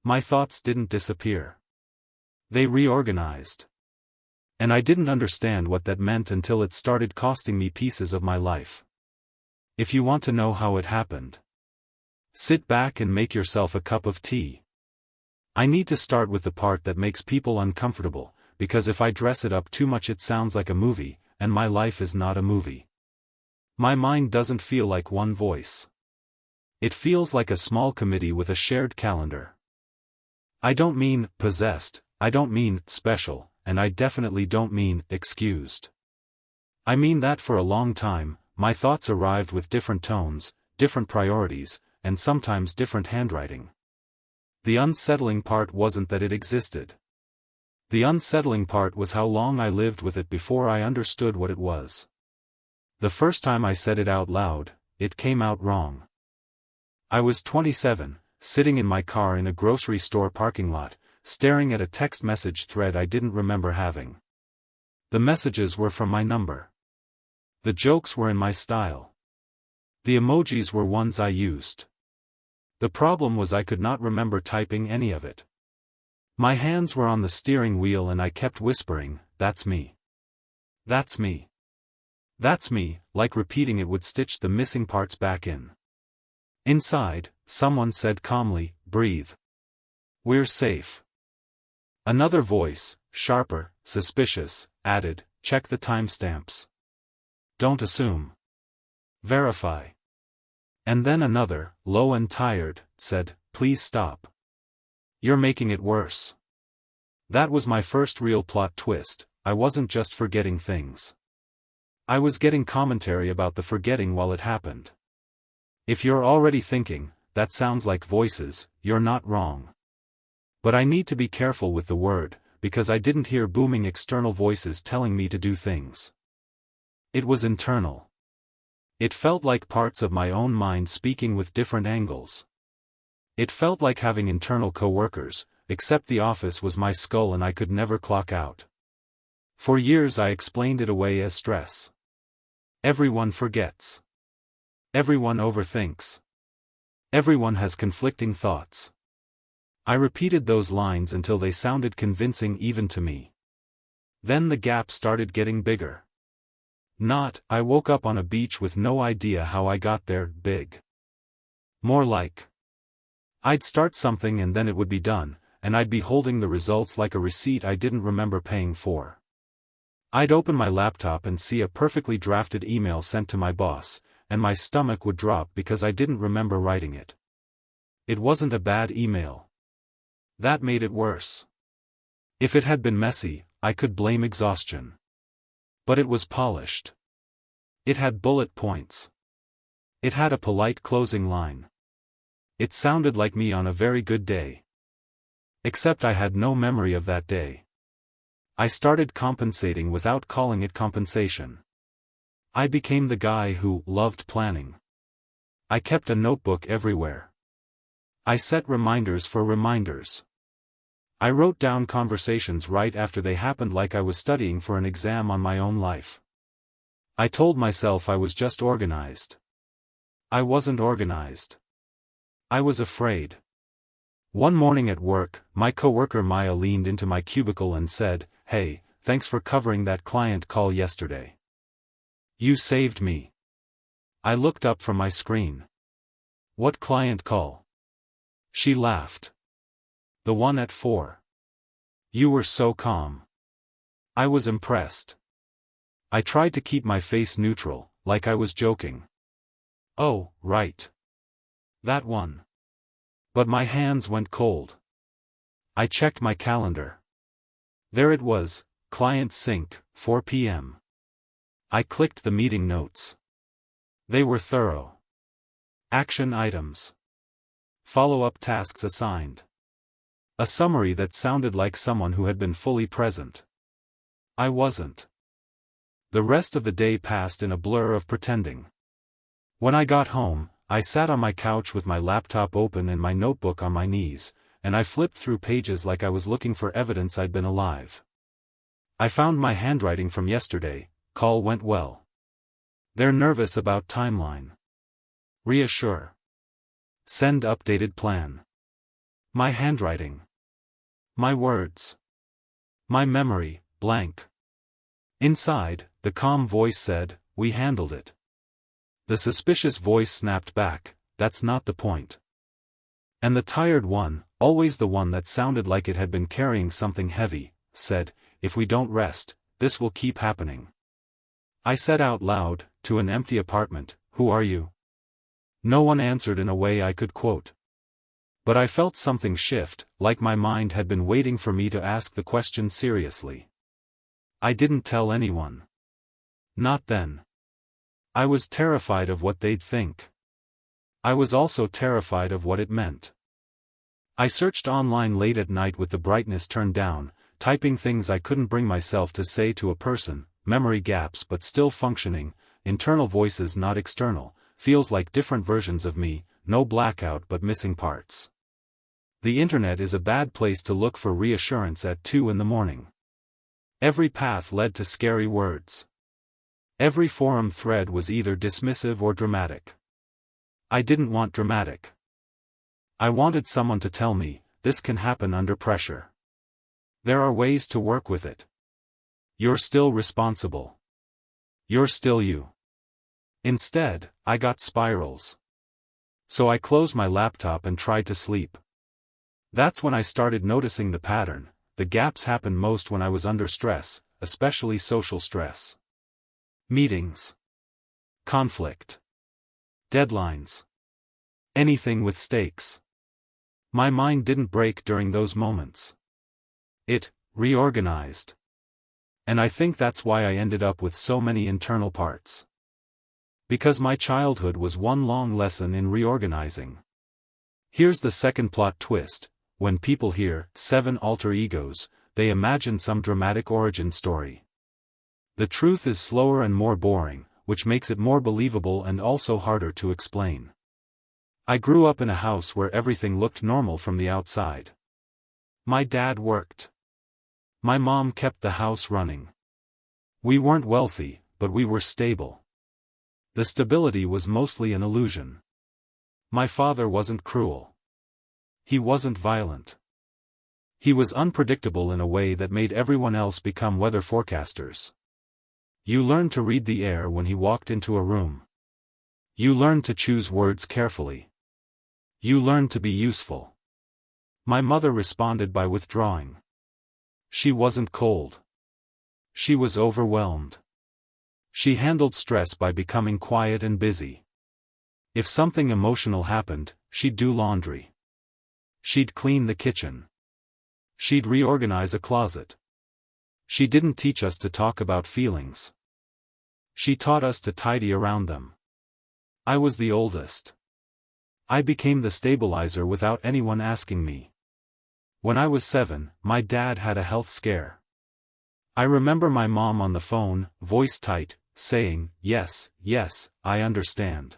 My thoughts didn't disappear. They reorganized. And I didn't understand what that meant until it started costing me pieces of my life. If you want to know how it happened, sit back and make yourself a cup of tea. I need to start with the part that makes people uncomfortable, because if I dress it up too much it sounds like a movie, and my life is not a movie. My mind doesn't feel like one voice. It feels like a small committee with a shared calendar. I don't mean possessed, I don't mean special, and I definitely don't mean excused. I mean that for a long time, my thoughts arrived with different tones, different priorities, and sometimes different handwriting. The unsettling part wasn't that it existed. The unsettling part was how long I lived with it before I understood what it was. The first time I said it out loud, it came out wrong. I was 27, sitting in my car in a grocery store parking lot, staring at a text message thread I didn't remember having. The messages were from my number. The jokes were in my style. The emojis were ones I used. The problem was I could not remember typing any of it. My hands were on the steering wheel and I kept whispering, "That's me. That's me. That's me," like repeating it would stitch the missing parts back in. Inside, someone said calmly, "Breathe. We're safe." Another voice, sharper, suspicious, added, "Check the timestamps. Don't assume. Verify." And then another, low and tired, said, "Please stop. You're making it worse." That was my first real plot twist. I wasn't just forgetting things. I was getting commentary about the forgetting while it happened. If you're already thinking, "That sounds like voices," you're not wrong. But I need to be careful with the word, because I didn't hear booming external voices telling me to do things. It was internal. It felt like parts of my own mind speaking with different angles. It felt like having internal co-workers, except the office was my skull and I could never clock out. For years I explained it away as stress. Everyone forgets. Everyone overthinks. Everyone has conflicting thoughts. I repeated those lines until they sounded convincing even to me. Then the gap started getting bigger. I woke up on a beach with no idea how I got there, big. More like, I'd start something and then it would be done, and I'd be holding the results like a receipt I didn't remember paying for. I'd open my laptop and see a perfectly drafted email sent to my boss, and my stomach would drop because I didn't remember writing it. It wasn't a bad email. That made it worse. If it had been messy, I could blame exhaustion. But it was polished. It had bullet points. It had a polite closing line. It sounded like me on a very good day. Except I had no memory of that day. I started compensating without calling it compensation. I became the guy who loved planning. I kept a notebook everywhere. I set reminders for reminders. I wrote down conversations right after they happened like I was studying for an exam on my own life. I told myself I was just organized. I wasn't organized. I was afraid. One morning at work, my coworker Maya leaned into my cubicle and said, "Hey, thanks for covering that client call yesterday. You saved me." I looked up from my screen. "What client call?" She laughed. "The one at 4. You were so calm." I was impressed. I tried to keep my face neutral, like I was joking. "Oh, right. That one." But my hands went cold. I checked my calendar. There it was, client sync, 4 p.m. I clicked the meeting notes. They were thorough. Action items. Follow-up tasks assigned. A summary that sounded like someone who had been fully present. I wasn't. The rest of the day passed in a blur of pretending. When I got home, I sat on my couch with my laptop open and my notebook on my knees, and I flipped through pages like I was looking for evidence I'd been alive. I found my handwriting from yesterday. Call went well. They're nervous about timeline. Reassure. Send updated plan. My handwriting. My words. My memory, blank. Inside, the calm voice said, "We handled it." The suspicious voice snapped back, "That's not the point." And the tired one, always the one that sounded like it had been carrying something heavy, said, "If we don't rest, this will keep happening." I said out loud, to an empty apartment, "Who are you?" No one answered in a way I could quote. But I felt something shift, like my mind had been waiting for me to ask the question seriously. I didn't tell anyone. Not then. I was terrified of what they'd think. I was also terrified of what it meant. I searched online late at night with the brightness turned down, typing things I couldn't bring myself to say to a person, memory gaps but still functioning, internal voices not external, feels like different versions of me, no blackout but missing parts. The internet is a bad place to look for reassurance at 2 in the morning. Every path led to scary words. Every forum thread was either dismissive or dramatic. I didn't want dramatic. I wanted someone to tell me, this can happen under pressure. There are ways to work with it. You're still responsible. You're still you. Instead, I got spirals. So I closed my laptop and tried to sleep. That's when I started noticing the pattern. The gaps happen most when I was under stress, especially social stress. Meetings. Conflict. Deadlines. Anything with stakes. My mind didn't break during those moments. It reorganized. And I think that's why I ended up with so many internal parts. Because my childhood was one long lesson in reorganizing. Here's the second plot twist. When people hear 7 alter egos, they imagine some dramatic origin story. The truth is slower and more boring, which makes it more believable and also harder to explain. I grew up in a house where everything looked normal from the outside. My dad worked. My mom kept the house running. We weren't wealthy, but we were stable. The stability was mostly an illusion. My father wasn't cruel. He wasn't violent. He was unpredictable in a way that made everyone else become weather forecasters. You learned to read the air when he walked into a room. You learned to choose words carefully. You learned to be useful. My mother responded by withdrawing. She wasn't cold. She was overwhelmed. She handled stress by becoming quiet and busy. If something emotional happened, she'd do laundry. She'd clean the kitchen. She'd reorganize a closet. She didn't teach us to talk about feelings. She taught us to tidy around them. I was the oldest. I became the stabilizer without anyone asking me. When I was 7, my dad had a health scare. I remember my mom on the phone, voice tight, saying, "Yes, yes, I understand."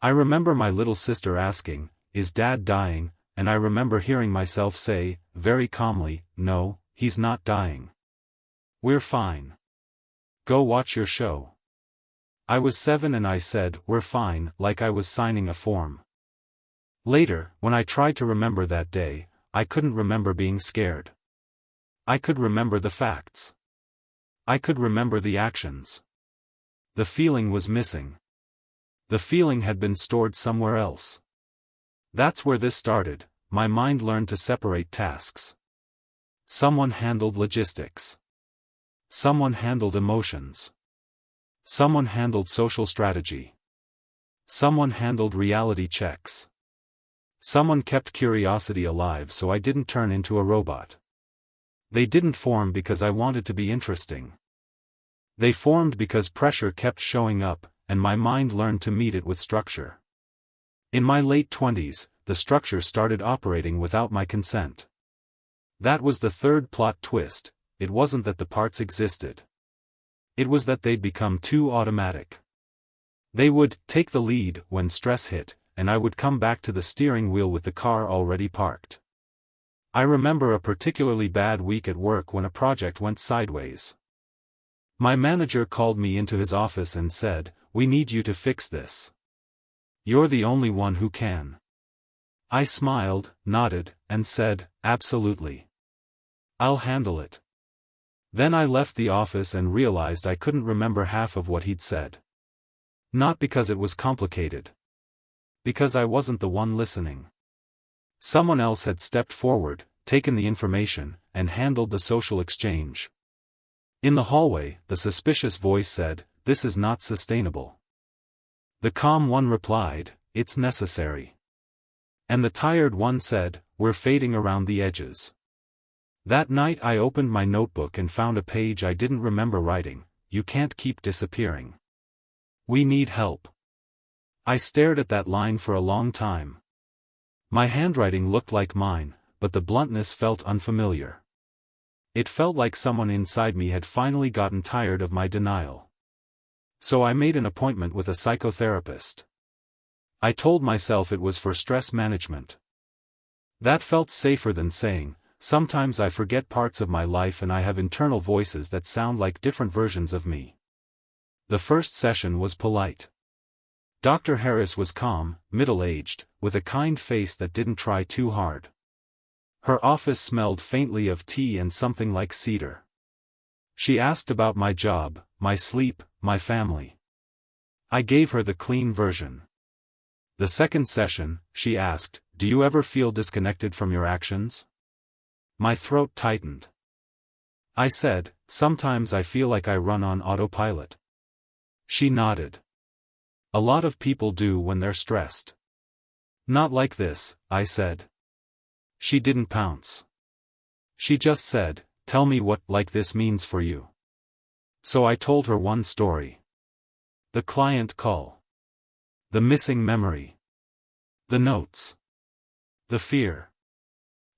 I remember my little sister asking, "Is Dad dying?" And I remember hearing myself say, very calmly, "No, he's not dying. We're fine. Go watch your show." I was 7 and I said, "We're fine," like I was signing a form. Later, when I tried to remember that day, I couldn't remember being scared. I could remember the facts. I could remember the actions. The feeling was missing. The feeling had been stored somewhere else. That's where this started. My mind learned to separate tasks. Someone handled logistics. Someone handled emotions. Someone handled social strategy. Someone handled reality checks. Someone kept curiosity alive so I didn't turn into a robot. They didn't form because I wanted to be interesting. They formed because pressure kept showing up, and my mind learned to meet it with structure. In my late 20s, the structure started operating without my consent. That was the third plot twist. It wasn't that the parts existed. It was that they'd become too automatic. They would take the lead when stress hit, and I would come back to the steering wheel with the car already parked. I remember a particularly bad week at work when a project went sideways. My manager called me into his office and said, "We need you to fix this. You're the only one who can." I smiled, nodded, and said, absolutely. I'll handle it. Then I left the office and realized I couldn't remember half of what he'd said. Not because it was complicated. Because I wasn't the one listening. Someone else had stepped forward, taken the information, and handled the social exchange. In the hallway, the suspicious voice said, "This is not sustainable." The calm one replied, "It's necessary." And the tired one said, "We're fading around the edges." That night I opened my notebook and found a page I didn't remember writing. "You can't keep disappearing. We need help." I stared at that line for a long time. My handwriting looked like mine, but the bluntness felt unfamiliar. It felt like someone inside me had finally gotten tired of my denial. So I made an appointment with a psychotherapist. I told myself it was for stress management. That felt safer than saying, "Sometimes I forget parts of my life and I have internal voices that sound like different versions of me." The first session was polite. Dr. Harris was calm, middle-aged, with a kind face that didn't try too hard. Her office smelled faintly of tea and something like cedar. She asked about my job, my sleep, my family. I gave her the clean version. The second session, she asked, "Do you ever feel disconnected from your actions?" My throat tightened. I said, "Sometimes I feel like I run on autopilot." She nodded. "A lot of people do when they're stressed." "Not like this," I said. She didn't pounce. She just said, "Tell me what like this means for you." So I told her one story. The client call. The missing memory. The notes. The fear.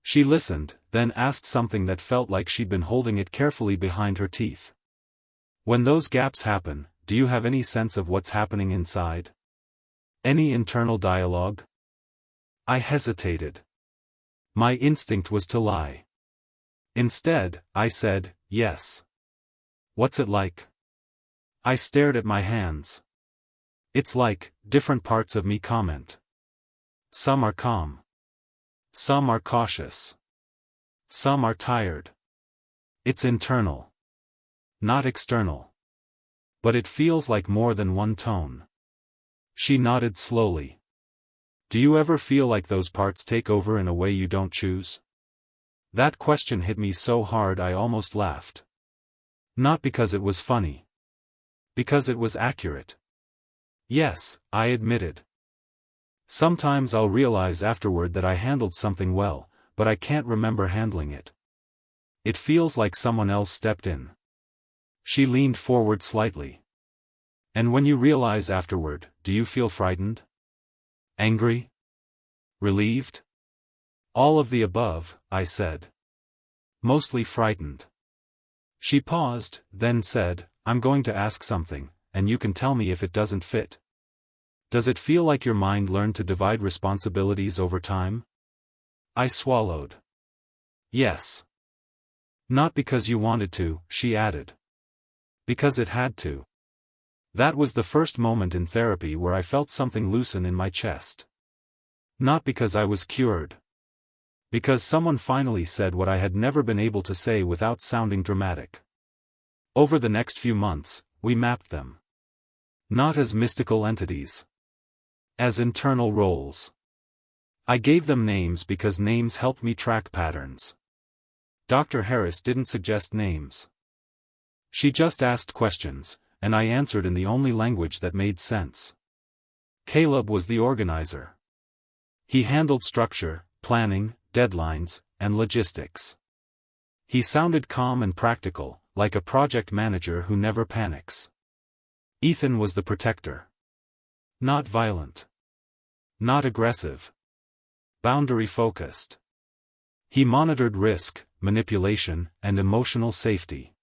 She listened, then asked something that felt like she'd been holding it carefully behind her teeth. "When those gaps happen, do you have any sense of what's happening inside? Any internal dialogue?" I hesitated. My instinct was to lie. Instead, I said, "Yes." "What's it like?" I stared at my hands. "It's like, different parts of me comment. Some are calm. Some are cautious. Some are tired. It's internal. Not external. But it feels like more than one tone." She nodded slowly. "Do you ever feel like those parts take over in a way you don't choose?" That question hit me so hard I almost laughed. Not because it was funny. Because it was accurate. "Yes," I admitted. "Sometimes I'll realize afterward that I handled something well, but I can't remember handling it. It feels like someone else stepped in." She leaned forward slightly. "And when you realize afterward, do you feel frightened? Angry? Relieved?" "All of the above," I said. "Mostly frightened." She paused, then said, "I'm going to ask something, and you can tell me if it doesn't fit. Does it feel like your mind learned to divide responsibilities over time?" I swallowed. "Yes." "Not because you wanted to," she added. "Because it had to." That was the first moment in therapy where I felt something loosen in my chest. Not because I was cured. Because someone finally said what I had never been able to say without sounding dramatic. Over the next few months, we mapped them. Not as mystical entities. As internal roles. I gave them names because names helped me track patterns. Dr. Harris didn't suggest names. She just asked questions, and I answered in the only language that made sense. Caleb was the organizer. He handled structure, planning, deadlines, and logistics. He sounded calm and practical, like a project manager who never panics. Ethan was the protector. Not violent. Not aggressive. Boundary-focused. He monitored risk, manipulation, and emotional safety.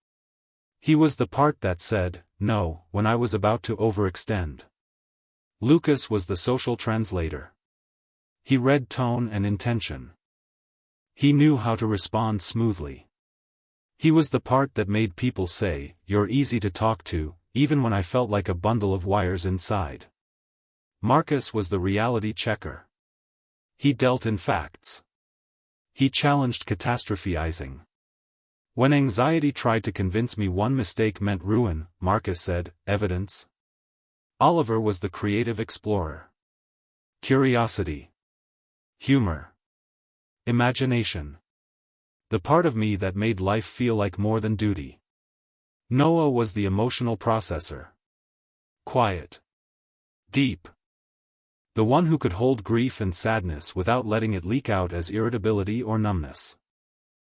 He was the part that said, "No," when I was about to overextend. Lucas was the social translator. He read tone and intention. He knew how to respond smoothly. He was the part that made people say, "You're easy to talk to," even when I felt like a bundle of wires inside. Marcus was the reality checker. He dealt in facts. He challenged catastrophizing. When anxiety tried to convince me one mistake meant ruin, Marcus said, evidence. Oliver was the creative explorer. Curiosity. Humor. Imagination. The part of me that made life feel like more than duty. Noah was the emotional processor. Quiet. Deep. The one who could hold grief and sadness without letting it leak out as irritability or numbness.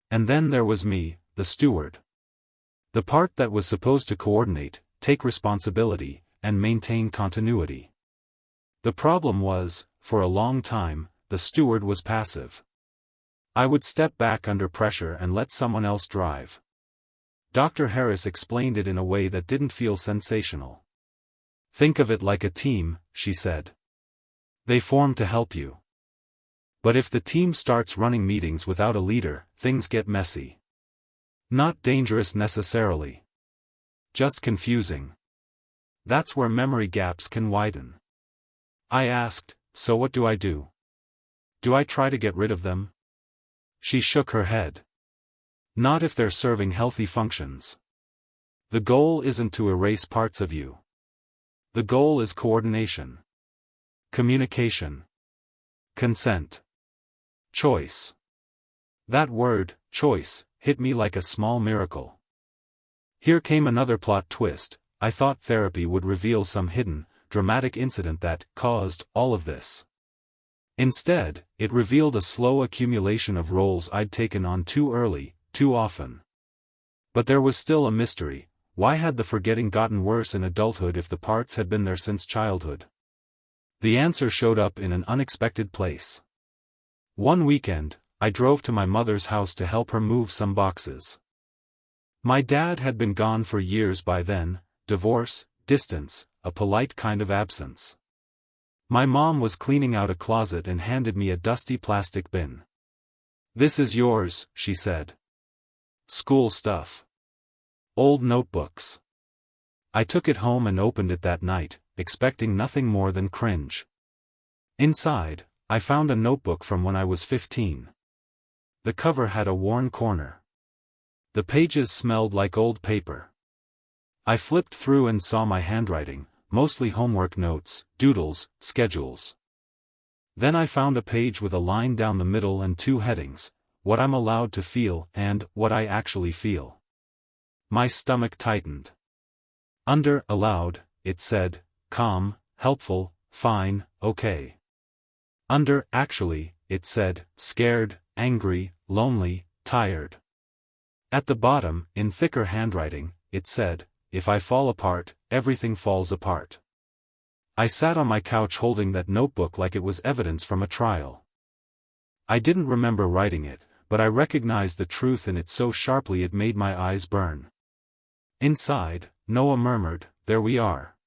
And then there was me, the steward. The part that was supposed to coordinate, take responsibility, and maintain continuity. The problem was, for a long time, the steward was passive. I would step back under pressure and let someone else drive. Dr. Harris explained it in a way that didn't feel sensational. Think of it like a team, she said. They form to help you. But if the team starts running meetings without a leader, things get messy. Not dangerous necessarily. Just confusing. That's where memory gaps can widen. I asked, so what do I do? Do I try to get rid of them? She shook her head. Not if they're serving healthy functions. The goal isn't to erase parts of you. The goal is coordination. Communication. Consent. Choice. That word, choice, hit me like a small miracle. Here came another plot twist. I thought therapy would reveal some hidden, dramatic incident that caused all of this. Instead, it revealed a slow accumulation of roles I'd taken on too early, too often. But there was still a mystery. Why had the forgetting gotten worse in adulthood if the parts had been there since childhood? The answer showed up in an unexpected place. One weekend, I drove to my mother's house to help her move some boxes. My dad had been gone for years by then, divorce, distance, a polite kind of absence. My mom was cleaning out a closet and handed me a dusty plastic bin. "This is yours," she said. "School stuff. Old notebooks." I took it home and opened it that night, expecting nothing more than cringe. Inside, I found a notebook from when I was 15. The cover had a worn corner. The pages smelled like old paper. I flipped through and saw my handwriting, mostly homework notes, doodles, schedules. Then I found a page with a line down the middle and two headings, what I'm allowed to feel and what I actually feel. My stomach tightened. Under allowed, it said, calm, helpful, fine, okay. Under actually, it said, scared, angry, lonely, tired. At the bottom, in thicker handwriting, it said, if I fall apart, everything falls apart. I sat on my couch holding that notebook like it was evidence from a trial. I didn't remember writing it, but I recognized the truth in it so sharply it made my eyes burn. Inside, Noah murmured, "There we are."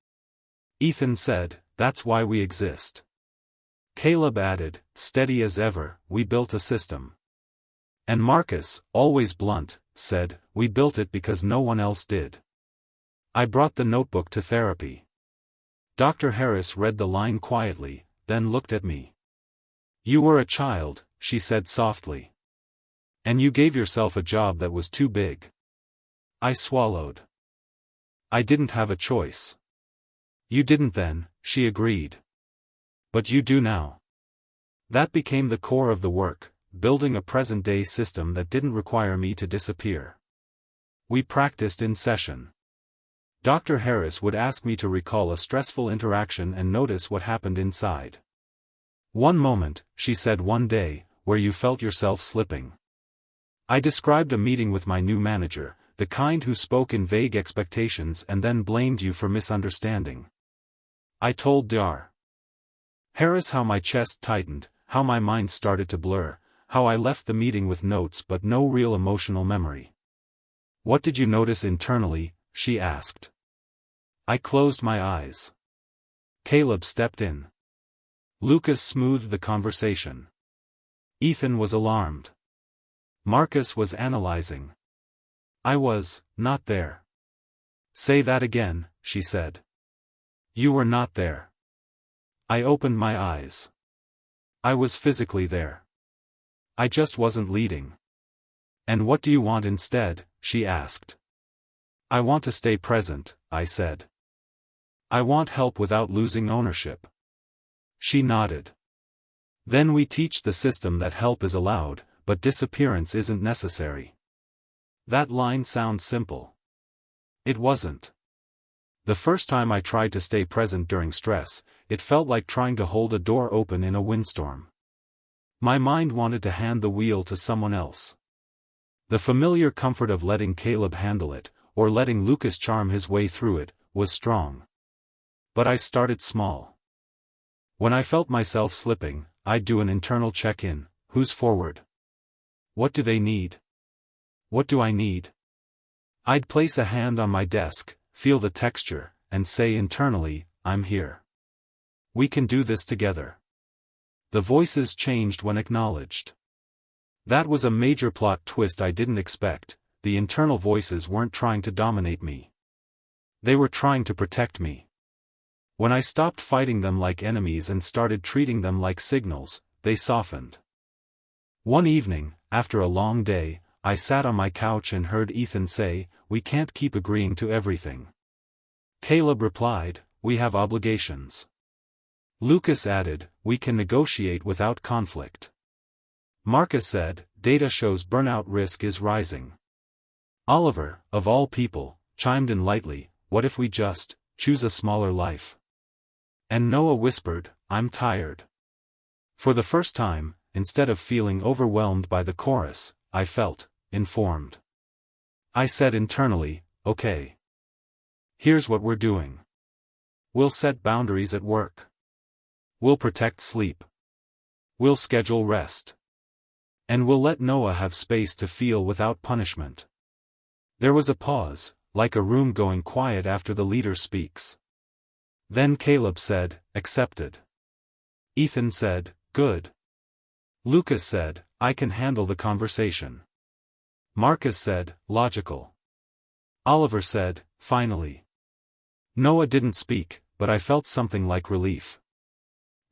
Ethan said, "That's why we exist." Caleb added, steady as ever, "We built a system." And Marcus, always blunt, said, "We built it because no one else did." I brought the notebook to therapy. Dr. Harris read the line quietly, then looked at me. "You were a child," she said softly. "And you gave yourself a job that was too big." I swallowed. "I didn't have a choice." "You didn't then," she agreed. "But you do now." That became the core of the work, building a present-day system that didn't require me to disappear. We practiced in session. Dr. Harris would ask me to recall a stressful interaction and notice what happened inside. "One moment," she said one day, "where you felt yourself slipping." I described a meeting with my new manager, the kind who spoke in vague expectations and then blamed you for misunderstanding. I told Dr. Harris how my chest tightened, how my mind started to blur, how I left the meeting with notes but no real emotional memory. "What did you notice internally?" she asked. I closed my eyes. Caleb stepped in. Lucas smoothed the conversation. Ethan was alarmed. Marcus was analyzing. I was not there. "Say that again," she said. "You were not there." I opened my eyes. I was physically there. I just wasn't leading. And what do you want instead? She asked. I want to stay present, I said. I want help without losing ownership. She nodded. Then we teach the system that help is allowed, but disappearance isn't necessary. That line sounds simple. It wasn't. The first time I tried to stay present during stress, it felt like trying to hold a door open in a windstorm. My mind wanted to hand the wheel to someone else. The familiar comfort of letting Caleb handle it, or letting Lucas charm his way through it, was strong. But I started small. When I felt myself slipping, I'd do an internal check-in. Who's forward? What do they need? What do I need? I'd place a hand on my desk, feel the texture, and say internally, I'm here. We can do this together. The voices changed when acknowledged. That was a major plot twist I didn't expect. The internal voices weren't trying to dominate me. They were trying to protect me. When I stopped fighting them like enemies and started treating them like signals, they softened. One evening, after a long day, I sat on my couch and heard Ethan say, "We can't keep agreeing to everything." Caleb replied, "We have obligations." Lucas added, "We can negotiate without conflict." Marcus said, "Data shows burnout risk is rising." Oliver, of all people, chimed in lightly, "What if we just choose a smaller life?" And Noah whispered, "I'm tired." For the first time, instead of feeling overwhelmed by the chorus, I felt informed. I said internally, "Okay. Here's what we're doing. We'll set boundaries at work. We'll protect sleep. We'll schedule rest. And we'll let Noah have space to feel without punishment." There was a pause, like a room going quiet after the leader speaks. Then Caleb said, "Accepted." Ethan said, "Good." Lucas said, "I can handle the conversation." Marcus said, "Logical." Oliver said, "Finally." Noah didn't speak, but I felt something like relief.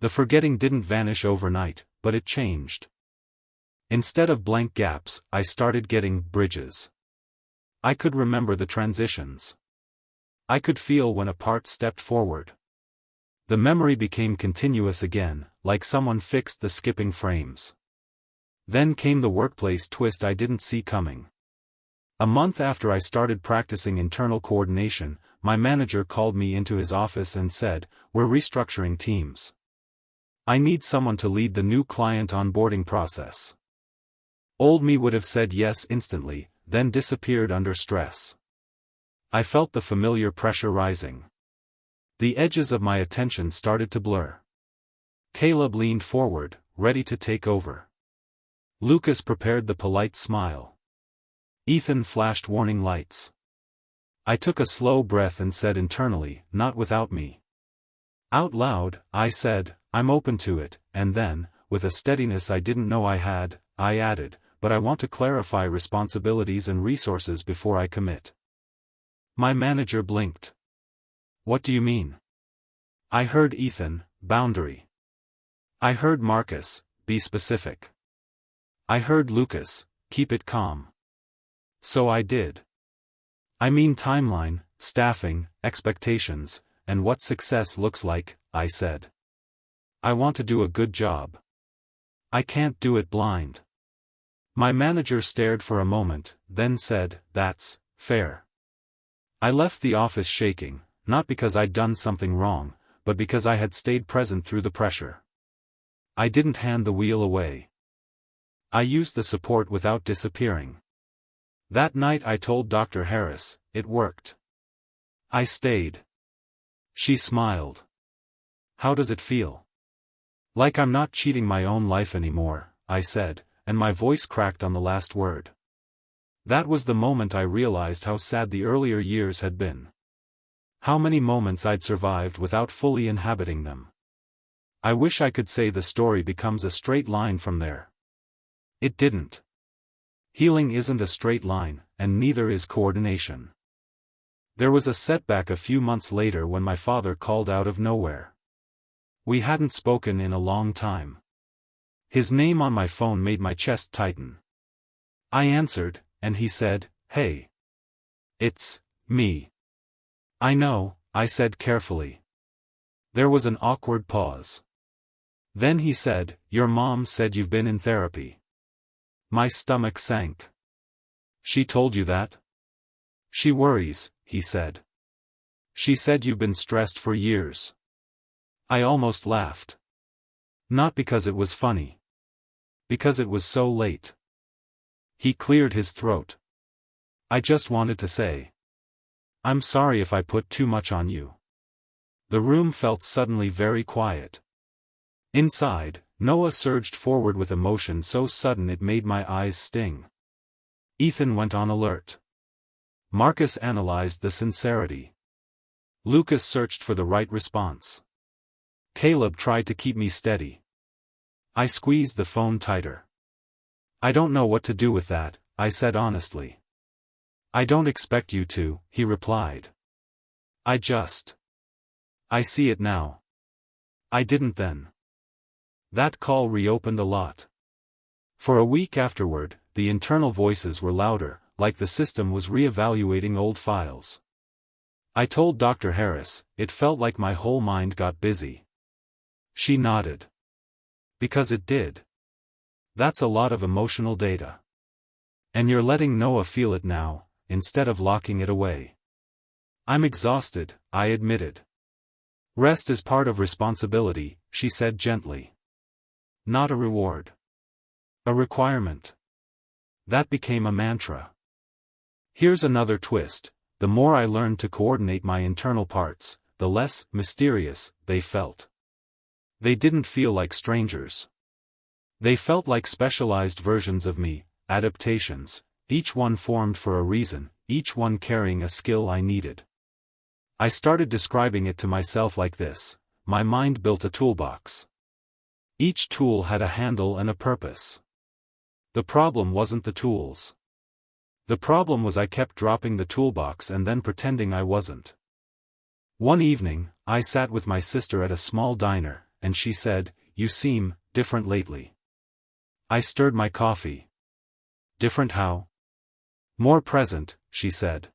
The forgetting didn't vanish overnight, but it changed. Instead of blank gaps, I started getting bridges. I could remember the transitions. I could feel when a part stepped forward. The memory became continuous again, like someone fixed the skipping frames. Then came the workplace twist I didn't see coming. A month after I started practicing internal coordination, my manager called me into his office and said, "We're restructuring teams. I need someone to lead the new client onboarding process." Old me would have said yes instantly, then disappeared under stress. I felt the familiar pressure rising. The edges of my attention started to blur. Caleb leaned forward, ready to take over. Lucas prepared the polite smile. Ethan flashed warning lights. I took a slow breath and said internally, "Not without me." Out loud, I said, "I'm open to it," and then, with a steadiness I didn't know I had, I added, "But I want to clarify responsibilities and resources before I commit." My manager blinked. "What do you mean?" I heard Ethan, "Boundary." I heard Marcus, "Be specific." I heard Lucas, "Keep it calm." So I did. "I mean timeline, staffing, expectations, and what success looks like," I said. "I want to do a good job. I can't do it blind." My manager stared for a moment, then said, "That's fair." I left the office shaking, not because I'd done something wrong, but because I had stayed present through the pressure. I didn't hand the wheel away. I used the support without disappearing. That night I told Dr. Harris, "It worked. I stayed." She smiled. "How does it feel?" "Like I'm not cheating my own life anymore," I said, and my voice cracked on the last word. That was the moment I realized how sad the earlier years had been. How many moments I'd survived without fully inhabiting them. I wish I could say the story becomes a straight line from there. It didn't. Healing isn't a straight line, and neither is coordination. There was a setback a few months later when my father called out of nowhere. We hadn't spoken in a long time. His name on my phone made my chest tighten. I answered, and he said, "Hey. It's me." "I know," I said carefully. There was an awkward pause. Then he said, "Your mom said you've been in therapy." My stomach sank. "She told you that?" "She worries," he said. "She said you've been stressed for years." I almost laughed. Not because it was funny. Because it was so late. He cleared his throat. "I just wanted to say. I'm sorry if I put too much on you." The room felt suddenly very quiet. Inside, Noah surged forward with emotion so sudden it made my eyes sting. Ethan went on alert. Marcus analyzed the sincerity. Lucas searched for the right response. Caleb tried to keep me steady. I squeezed the phone tighter. "I don't know what to do with that," I said honestly. "I don't expect you to," he replied. I see it now. I didn't then. That call reopened a lot. For a week afterward, the internal voices were louder, like the system was re-evaluating old files. I told Dr. Harris, it felt like my whole mind got busy. She nodded. Because it did. That's a lot of emotional data. And you're letting Noah feel it now, instead of locking it away. "I'm exhausted," I admitted. "Rest is part of responsibility," she said gently. "Not a reward. A requirement." That became a mantra. Here's another twist: the more I learned to coordinate my internal parts, the less mysterious they felt. They didn't feel like strangers. They felt like specialized versions of me, adaptations, each one formed for a reason, each one carrying a skill I needed. I started describing it to myself like this: my mind built a toolbox. Each tool had a handle and a purpose. The problem wasn't the tools. The problem was I kept dropping the toolbox and then pretending I wasn't. One evening, I sat with my sister at a small diner, and she said, "You seem different lately." I stirred my coffee. "Different how?" "More present," she said.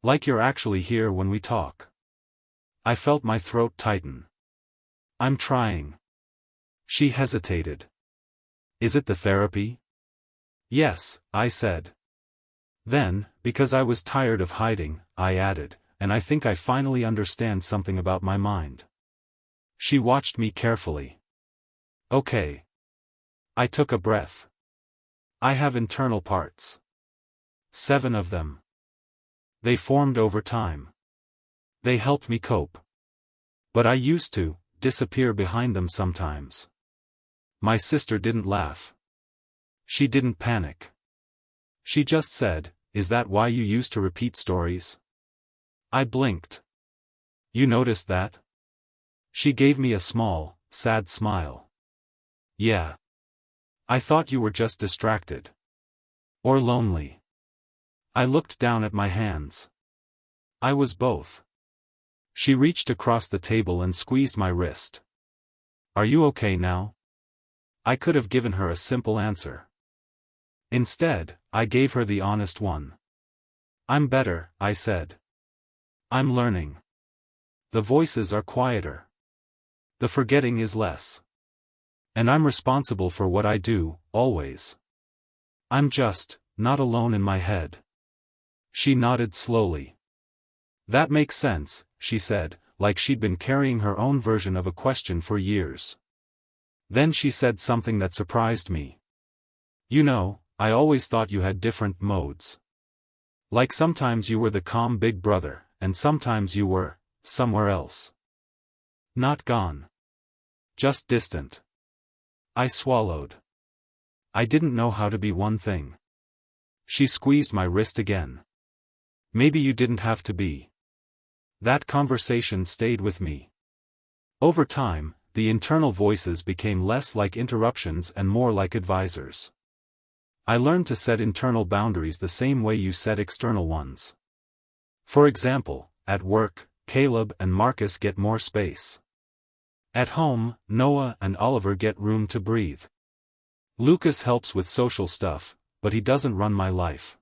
"Like you're actually here when we talk." I felt my throat tighten. "I'm trying." She hesitated. "Is it the therapy?" "Yes," I said. Then, because I was tired of hiding, I added, "and I think I finally understand something about my mind." She watched me carefully. "Okay." I took a breath. "I have internal parts. 7 of them. They formed over time. They helped me cope. But I used to disappear behind them sometimes." My sister didn't laugh. She didn't panic. She just said, "Is that why you used to repeat stories?" I blinked. "You noticed that?" She gave me a small, sad smile. "Yeah. I thought you were just distracted. Or lonely." I looked down at my hands. I was both. She reached across the table and squeezed my wrist. "Are you okay now?" I could have given her a simple answer. Instead, I gave her the honest one. "I'm better," I said. "I'm learning. The voices are quieter. The forgetting is less. And I'm responsible for what I do, always. I'm just not alone in my head." She nodded slowly. "That makes sense," she said, like she'd been carrying her own version of a question for years. Then she said something that surprised me. "You know, I always thought you had different modes. Like sometimes you were the calm big brother, and sometimes you were somewhere else. Not gone. Just distant." I swallowed. I didn't know how to be one thing. She squeezed my wrist again. "Maybe you didn't have to be." That conversation stayed with me. Over time, the internal voices became less like interruptions and more like advisors. I learned to set internal boundaries the same way you set external ones. For example, at work, Caleb and Marcus get more space. At home, Noah and Oliver get room to breathe. Lucas helps with social stuff, but he doesn't run my life.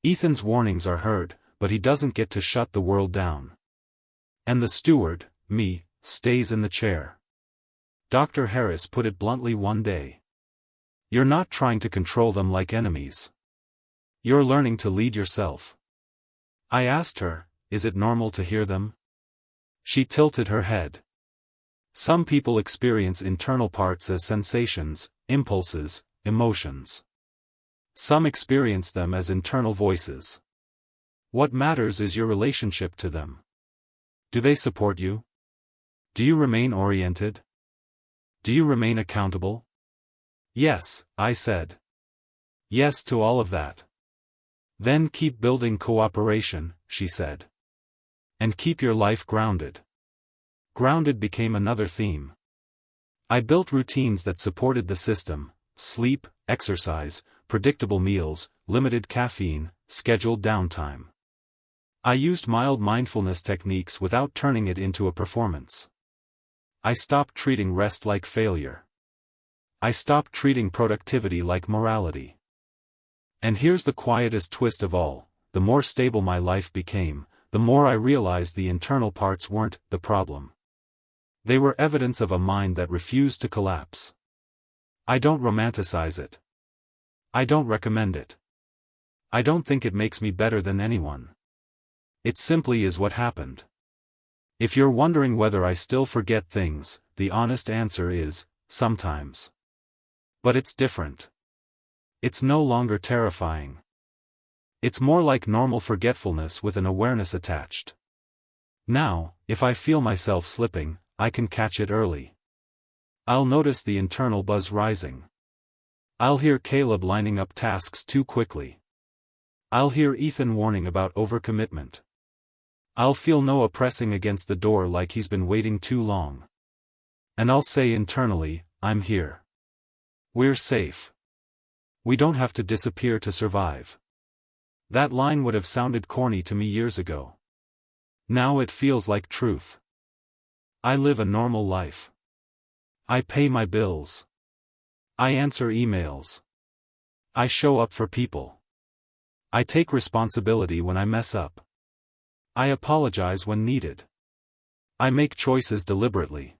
Ethan's warnings are heard, but he doesn't get to shut the world down. And the steward, me, stays in the chair. Dr. Harris put it bluntly one day. You're not trying to control them like enemies. You're learning to lead yourself. I asked her, is it normal to hear them? She tilted her head. Some people experience internal parts as sensations, impulses, emotions. Some experience them as internal voices. What matters is your relationship to them. Do they support you? Do you remain oriented? Do you remain accountable? Yes, I said. Yes to all of that. Then keep building cooperation, she said. And keep your life grounded. Grounded became another theme. I built routines that supported the system: sleep, exercise, predictable meals, limited caffeine, scheduled downtime. I used mild mindfulness techniques without turning it into a performance. I stopped treating rest like failure. I stopped treating productivity like morality. And here's the quietest twist of all: the more stable my life became, the more I realized the internal parts weren't the problem. They were evidence of a mind that refused to collapse. I don't romanticize it. I don't recommend it. I don't think it makes me better than anyone. It simply is what happened. If you're wondering whether I still forget things, the honest answer is, sometimes. But it's different. It's no longer terrifying. It's more like normal forgetfulness with an awareness attached. Now, if I feel myself slipping, I can catch it early. I'll notice the internal buzz rising. I'll hear Caleb lining up tasks too quickly. I'll hear Ethan warning about overcommitment. I'll feel Noah pressing against the door like he's been waiting too long. And I'll say internally, I'm here. We're safe. We don't have to disappear to survive. That line would have sounded corny to me years ago. Now it feels like truth. I live a normal life. I pay my bills. I answer emails. I show up for people. I take responsibility when I mess up. I apologize when needed. I make choices deliberately.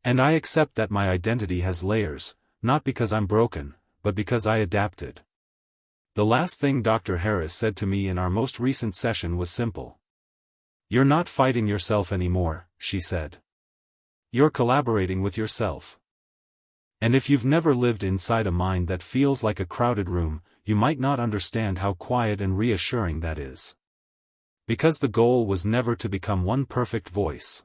And I accept that my identity has layers, not because I'm broken, but because I adapted. The last thing Dr. Harris said to me in our most recent session was simple. You're not fighting yourself anymore, she said. You're collaborating with yourself. And if you've never lived inside a mind that feels like a crowded room, you might not understand how quiet and reassuring that is. Because the goal was never to become one perfect voice.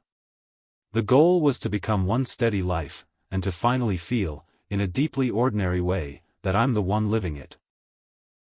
The goal was to become one steady life, and to finally feel, in a deeply ordinary way, that I'm the one living it.